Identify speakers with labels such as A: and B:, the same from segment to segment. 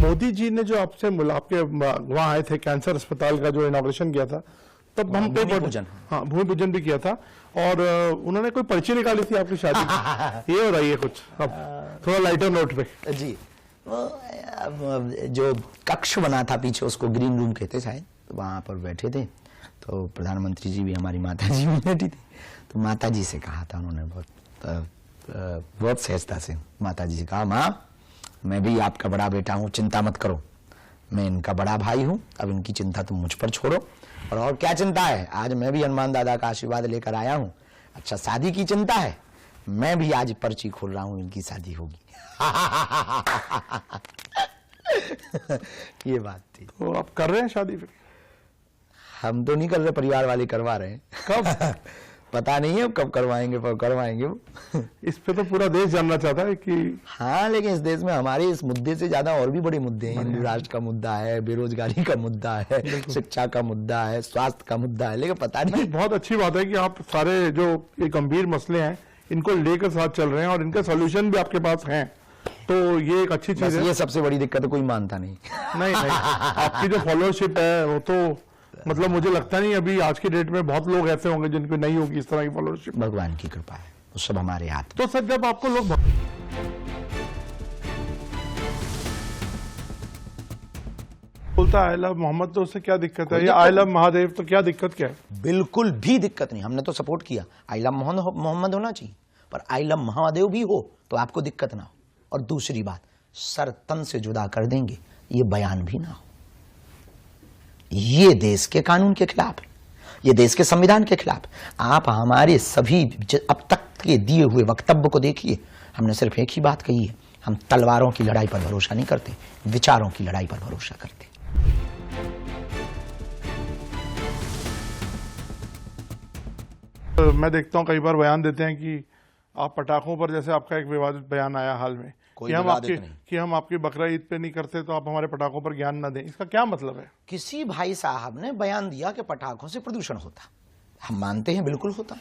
A: मोदी जी ने जो आपसे आपके वहाँ आए थे कैंसर अस्पताल का जो इनॉग्रेशन किया था, तब हम
B: भूमि पूजन,
A: हाँ भूमि पूजन भी किया था, और उन्होंने कोई पर्ची निकाली थी आपकी शादी की। ये हो रही है कुछ अब थोड़ा लाइटर नोट पे
B: जी। वो जो कक्ष बना था पीछे, उसको ग्रीन रूम कहते शायद, तो वहां पर बैठे थे, तो प्रधानमंत्री जी भी, हमारी माता जी भी बैठी थी, तो माता जी से कहा था उन्होंने, बहुत सहजता से माता जी से कहा, माँ मैं भी आपका बड़ा बेटा हूँ, चिंता मत करो, मैं इनका बड़ा भाई हूँ, अब इनकी चिंता तुम मुझ पर छोड़ो, और क्या चिंता है, आज मैं भी हनुमान दादा का आशीर्वाद लेकर आया हूँ। अच्छा शादी की चिंता है, मैं भी आज पर्ची खोल रहा हूँ, इनकी शादी होगी। ये बात थी।
A: तो आप कर रहे हैं शादी फिर?
B: हम तो नहीं कर रहे, परिवार वाले करवा रहे हैं।
A: कब?
B: पता नहीं है कब करवाएंगे, पर करवाएंगे वो।
A: इस पे तो पूरा देश जानना चाहता है कि
B: हाँ, लेकिन इस देश में हमारे इस मुद्दे से ज्यादा और भी बड़े मुद्दे हैं। हिंदू राष्ट्र का मुद्दा है, बेरोजगारी का मुद्दा है, शिक्षा का मुद्दा है, स्वास्थ्य का मुद्दा है, लेकिन पता नहीं।
A: बहुत अच्छी बात है कि आप सारे जो ये गंभीर मसले हैं इनको लेकर साथ चल रहे हैं, और इनका सोल्यूशन भी आपके पास है, तो ये एक अच्छी चीज है।
B: ये सबसे बड़ी दिक्कत है, कोई मानता नहीं।
A: नहीं आपकी जो फॉलोअरशिप है वो तो मतलब मुझे लगता नहीं अभी आज की डेट में बहुत लोग ऐसे होंगे जिनको नहीं होगी इस तरह की फॉलोअरशिप।
B: भगवान की कृपा है, वो सब हमारे हाथ।
A: तो सर जब आपको लोग बोलता है आई लव मोहम्मद, तो उससे क्या दिक्कत है, या आई लव महादेव, तो क्या दिक्कत क्या है?
B: बिल्कुल भी दिक्कत नहीं, हमने तो सपोर्ट किया, आई लव मोहम्मद होना चाहिए, पर आई लव महादेव भी हो तो आपको दिक्कत ना हो। और दूसरी बात, सर तन से जुदा कर देंगे, ये बयान भी ना हो। ये देश के कानून के खिलाफ है, ये देश के संविधान के खिलाफ। आप हमारे सभी अब तक के दिए हुए वक्तव्य को देखिए, हमने सिर्फ एक ही बात कही है, हम तलवारों की लड़ाई पर भरोसा नहीं करते, विचारों की लड़ाई पर भरोसा करते।
A: मैं देखता हूं कई बार बयान देते हैं कि आप पटाखों पर, जैसे आपका एक विवादित बयान आया हाल में कि हम आपकी बकरा ईद पे नहीं करते तो आप हमारे पटाखों पर ज्ञान न दें, इसका क्या मतलब है?
B: किसी भाई साहब ने बयान दिया कि पटाखों से प्रदूषण होता, हम मानते हैं बिल्कुल होता,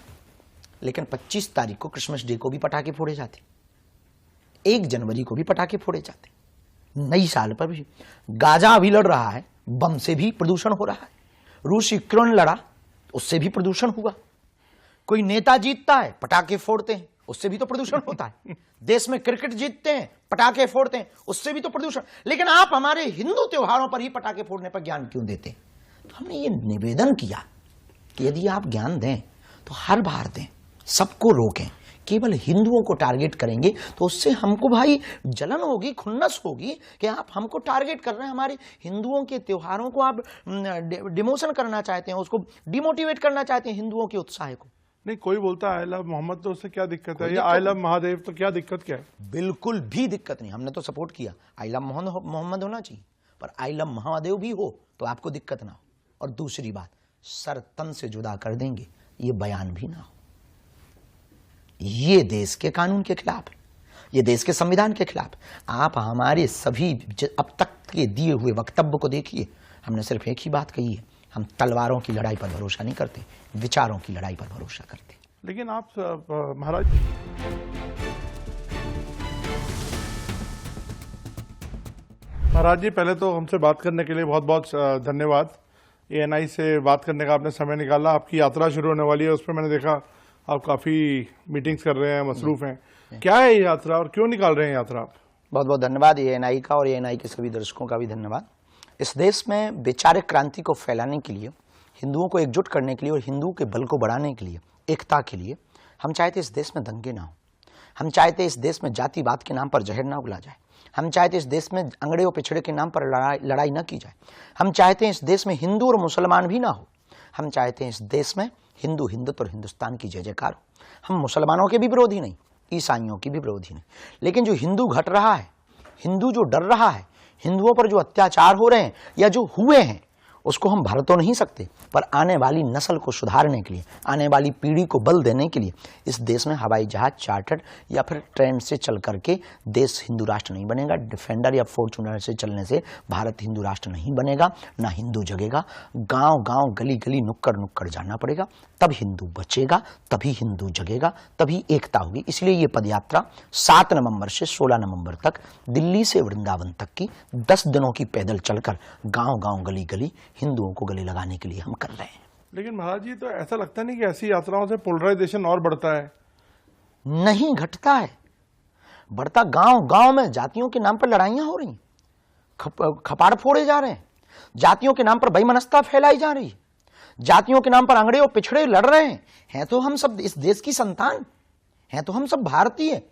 B: लेकिन 25 तारीख को क्रिसमस डे को भी पटाखे फोड़े जाते, 1 जनवरी को भी पटाखे फोड़े जाते, नई साल पर भी। गाजा अभी लड़ रहा है, बम से भी प्रदूषण हो रहा है। रूस यूक्रेन लड़ा, उससे भी प्रदूषण हुआ। कोई नेता जीतता है, पटाखे फोड़ते हैं, उससे भी तो प्रदूषण होता है। देश में क्रिकेट जीतते हैं, पटाखे फोड़ते हैं, उससे भी तो प्रदूषण। लेकिन आप हमारे हिंदू त्योहारों पर ही पटाखे फोड़ने पर ज्ञान क्यों देते हैं? तो हमने ये निवेदन किया कि यदि आप ज्ञान दें तो हर बार दें, सबको रोकें। केवल हिंदुओं को टारगेट करेंगे तो उससे हमको भाई जलन होगी, खुन्नस होगी कि आप हमको टारगेट कर रहे हैं, हमारे हिंदुओं के त्योहारों को आप डिमोशन करना चाहते हैं, उसको डिमोटिवेट करना चाहते हैं हिंदुओं के उत्साह को।
A: नहीं, कोई बोलता है आई लव मोहम्मद, तो उससे क्या दिक्कत है, या आई लव महादेव, तो क्या दिक्कत क्या है?
B: बिल्कुल भी दिक्कत नहीं, हमने तो सपोर्ट किया, आई लव मोहम्मद होना चाहिए, पर आई लव महादेव भी हो तो आपको दिक्कत ना हो। और दूसरी बात, सर तन से जुदा कर देंगे, ये बयान भी ना हो। ये देश के कानून के खिलाफ है, ये देश के संविधान के खिलाफ। आप हमारे सभी अब तक के दिए हुए वक्तव्य को देखिए, हमने सिर्फ एक ही बात कही है, हम तलवारों की लड़ाई पर भरोसा नहीं करते, विचारों की लड़ाई पर भरोसा करते।
A: लेकिन आप महाराज जी, पहले तो हमसे बात करने के लिए बहुत बहुत धन्यवाद। ANI से बात करने का आपने समय निकाला। आपकी यात्रा शुरू होने वाली है, उस पर मैंने देखा आप काफी मीटिंग्स कर रहे हैं, मसरूफ हैं। क्या है ये यात्रा और क्यों निकाल रहे हैं यात्रा आप?
B: बहुत बहुत धन्यवाद ANI का, और ANI के सभी दर्शकों का भी धन्यवाद। इस देश में वैचारिक क्रांति को फैलाने के लिए, हिंदुओं को एकजुट करने के लिए और हिंदुओं के बल को बढ़ाने के लिए, एकता के लिए, हम चाहते इस देश में दंगे ना हो। हम चाहते इस देश में जातिवाद के नाम पर जहर ना उगला जाए। हम चाहते इस देश में अंगड़े और पिछड़े के नाम पर लड़ाई न की जाए। हम चाहते हैं इस देश में हिंदू और मुसलमान भी ना हो। हम चाहते हैं इस देश में हिंदू, हिंदुत्व और हिंदुस्तान की जय जयकार हो। हम मुसलमानों के भी विरोधी नहीं, ईसाइयों की भी विरोधी नहीं, लेकिन जो हिंदू घट रहा है, हिंदू जो डर रहा है, हिंदुओं पर जो अत्याचार हो रहे हैं या जो हुए हैं, उसको हम भर तो नहीं सकते, पर आने वाली नस्ल को सुधारने के लिए, आने वाली पीढ़ी को बल देने के लिए इस देश में हवाई जहाज चार्टर्ड या फिर ट्रेन से चल करके देश हिंदू राष्ट्र नहीं बनेगा। डिफेंडर या फॉर्चूनर से चलने से भारत हिंदू राष्ट्र नहीं बनेगा, ना हिंदू जगेगा। गांव गांव गली गली नुक्कड़ नुक्कड़ जाना पड़ेगा, तब हिंदू बचेगा, तभी हिंदू जगेगा, तभी एकता होगी। इसलिए ये पदयात्रा 7 नवंबर से 16 नवंबर तक दिल्ली से वृंदावन तक की 10 दिनों की पैदल चलकर गांव गांव गली गली हिंदुओं को गले लगाने के लिए हम कर रहे हैं।
A: लेकिन महाराज जी, तो ऐसा लगता नहीं कि ऐसी यात्राओं से पोलराइजेशन और बढ़ता है?
B: नहीं, घटता है, बढ़ता। गांव गांव में जातियों के नाम पर लड़ाइयां हो रही हैं, खपाड़ फोड़े जा रहे हैं, जातियों के नाम पर बेईमानता फैलाई जा रही है, जातियों के नाम पर अंगड़े और पिछड़े लड़ रहे हैं तो हम सब इस देश की संतान हैं, तो हम सब भारतीय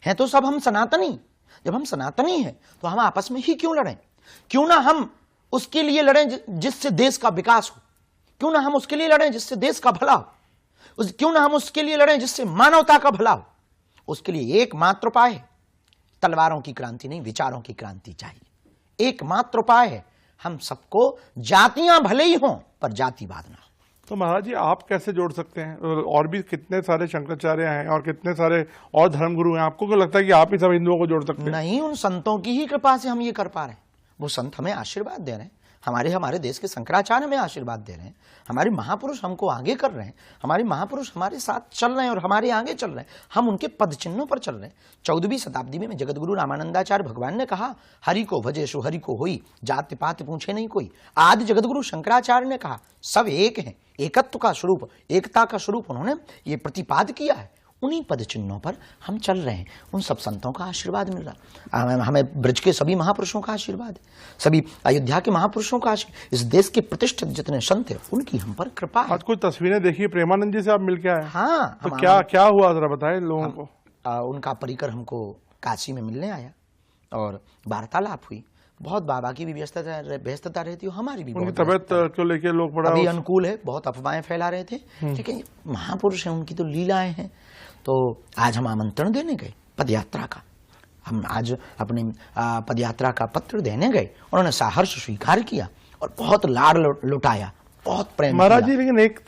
B: हैं, तो सब हम सनातनी। जब हम सनातनी हैं तो हम आपस में ही क्यों लड़ें? क्यों ना हम उसके लिए लड़ें जिससे देश का विकास हो, क्यों ना हम उसके लिए लड़ें जिससे देश का भला हो, क्यों ना हम उसके लिए लड़ें जिससे मानवता का भला हो। उसके लिए एकमात्र उपाय है, तलवारों की क्रांति नहीं, विचारों की क्रांति चाहिए। एकमात्र उपाय है, हम सबको जातियां भले ही हों पर जातिवाद ना हो।
A: तो महाराज जी, आप कैसे जोड़ सकते हैं? और भी कितने सारे शंकराचार्य हैं और कितने सारे और धर्मगुरु हैं, आपको क्यों लगता है कि आप ही सब हिंदुओं को जोड़ सकते हैं?
B: नहीं, उन संतों की ही कृपा से हम ये कर पा रहे हैं। वो संत हमें आशीर्वाद दे रहे हैं, हमारे देश के शंकराचार्य हमें आशीर्वाद दे रहे हैं, हमारे महापुरुष हमको आगे कर रहे हैं, हमारे महापुरुष हमारे साथ चल रहे हैं और हमारे आगे चल रहे हैं, हम उनके पद चिन्हों पर चल रहे हैं। 14वीं शताब्दी में जगतगुरु रामानंदाचार्य भगवान ने कहा, हरि को भजे सो हरि को होई, जाति पात पूछे नहीं कोई। आदि जगतगुरु शंकराचार्य ने कहा, सब एक हैं, एकत्व का स्वरूप, एकता का स्वरूप उन्होंने ये प्रतिपाद किया है। उन्हीं पद चिन्हों पर हम चल रहे हैं, उन सब संतों का आशीर्वाद मिल रहा है। हमें ब्रज के सभी महापुरुषों का आशीर्वाद है, सभी अयोध्या के महापुरुषों का आशीर्वाद, इस देश के प्रतिष्ठित जितने संत हैं उनकी हम पर कृपा है।
A: आज कुछ तस्वीरें देखी, प्रेमानंद जी से आप मिल के आए?
B: हाँ,
A: तो क्या हुआ, जरा बताएं लोगों को।
B: उनका परिकर हमको काशी में मिलने आया और वार्तालाप हुई। बहुत बाबा की भी व्यस्तता रहती है, हमारी भी
A: उनकी तबीयत को लेकर लोग बड़ा
B: अभी अनुकूल है, बहुत अफवाहें फैला रहे थे, लेकिन महापुरुष हैं, उनकी तो लीलाएं हैं। तो आज हम आमंत्रण देने गए पदयात्रा का, हम आज अपने पदयात्रा का पत्र देने गए, उन्होंने सहर्ष स्वीकार किया और बहुत लाड़ लुटाया, बहुत प्रेम।
A: महाराज जी, लेकिन एक